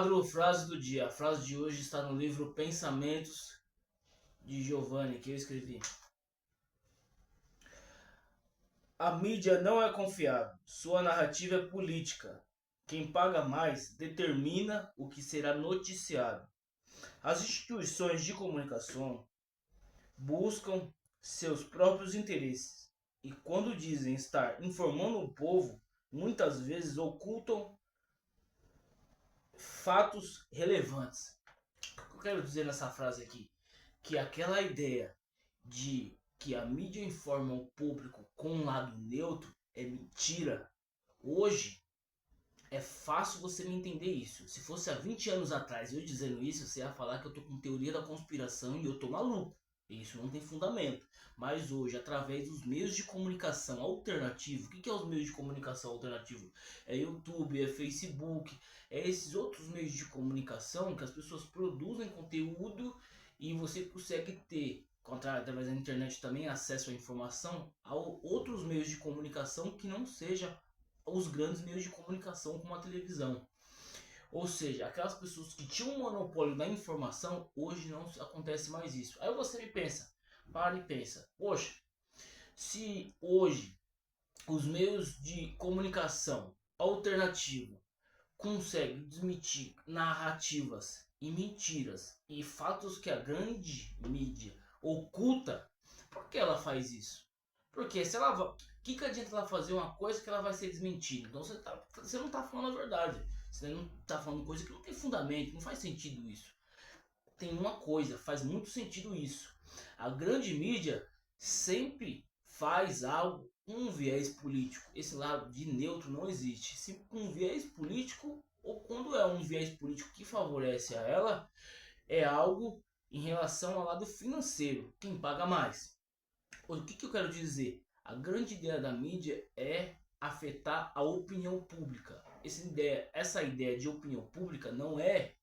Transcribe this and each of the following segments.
quadro Frase do Dia. A frase de hoje está no livro Pensamentos de Giovanni, que eu escrevi. A mídia não é confiável. Sua narrativa é política. Quem paga mais determina o que será noticiado. As instituições de comunicação buscam seus próprios interesses e, quando dizem estar informando o povo, muitas vezes ocultam fatos relevantes. O que eu quero dizer nessa frase aqui? Que aquela ideia de que a mídia informa o público com um lado neutro é mentira. Hoje é fácil você me entender isso. Se fosse há 20 anos atrás eu dizendo isso, você ia falar que eu tô com teoria da conspiração e eu tô maluco. Isso não tem fundamento. Mas hoje, através dos meios de comunicação alternativos, o que é os meios de comunicação alternativos? É YouTube, é Facebook, é esses outros meios de comunicação que as pessoas produzem conteúdo e você consegue ter, através da internet também, acesso à informação a outros meios de comunicação que não seja os grandes meios de comunicação como a televisão. Ou seja, aquelas pessoas que tinham um monopólio da informação, hoje não acontece mais isso. Aí você me pensa, para e pensa, poxa, se hoje os meios de comunicação alternativo conseguem desmentir narrativas e mentiras e fatos que a grande mídia oculta, por que ela faz isso? Porque se ela que adianta ela fazer uma coisa que ela vai ser desmentida? Então você não está falando a verdade. Você não está falando coisa que não tem fundamento, não faz sentido isso. Tem uma coisa, faz muito sentido isso. A grande mídia sempre faz algo com um viés político. Esse lado de neutro não existe. Se com um viés político, ou quando é um viés político que favorece a ela, é algo em relação ao lado financeiro. Quem paga mais? O que eu quero dizer? A grande ideia da mídia é afetar a opinião pública. Essa ideia de opinião pública não é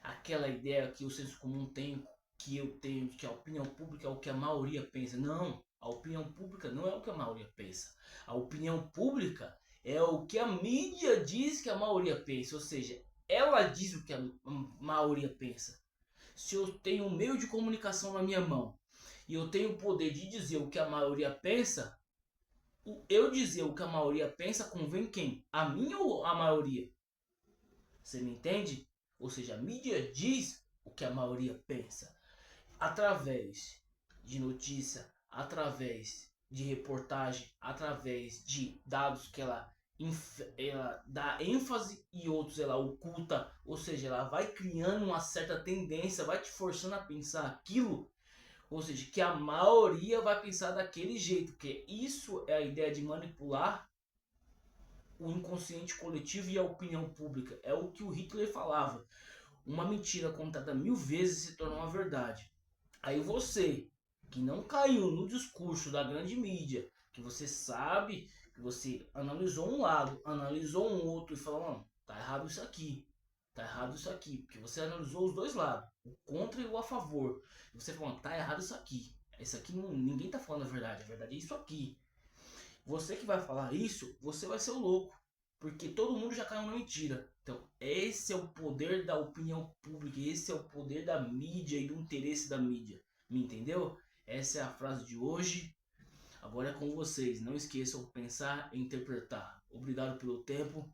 aquela ideia que o senso comum tem, que eu tenho, de que a opinião pública é o que a maioria pensa. Não, a opinião pública não é o que a maioria pensa. A opinião pública é o que a mídia diz que a maioria pensa, ou seja, ela diz o que a maioria pensa. Se eu tenho um meio de comunicação na minha mão e eu tenho o poder de dizer o que a maioria pensa, eu dizer o que a maioria pensa convém quem? A mim ou a maioria? Você me entende? Ou seja, a mídia diz o que a maioria pensa. Através de notícia, através de reportagem, através de dados que ela dá ênfase e outros ela oculta, ou seja, ela vai criando uma certa tendência, vai te forçando a pensar aquilo, ou seja, que a maioria vai pensar daquele jeito, porque isso é a ideia de manipular o inconsciente coletivo e a opinião pública. É o que o Hitler falava. Uma mentira contada 1000 vezes se torna uma verdade. Aí você, que não caiu no discurso da grande mídia, que você sabe, que você analisou um lado, analisou um outro e falou, não, tá errado isso aqui. Tá errado isso aqui, porque você analisou os dois lados, o contra e o a favor. E você falou, tá errado isso aqui. Isso aqui ninguém tá falando a verdade é isso aqui. Você que vai falar isso, você vai ser o louco. Porque todo mundo já caiu na mentira. Então, esse é o poder da opinião pública. Esse é o poder da mídia e do interesse da mídia. Me entendeu? Essa é a frase de hoje. Agora é com vocês. Não esqueçam de pensar e interpretar. Obrigado pelo tempo.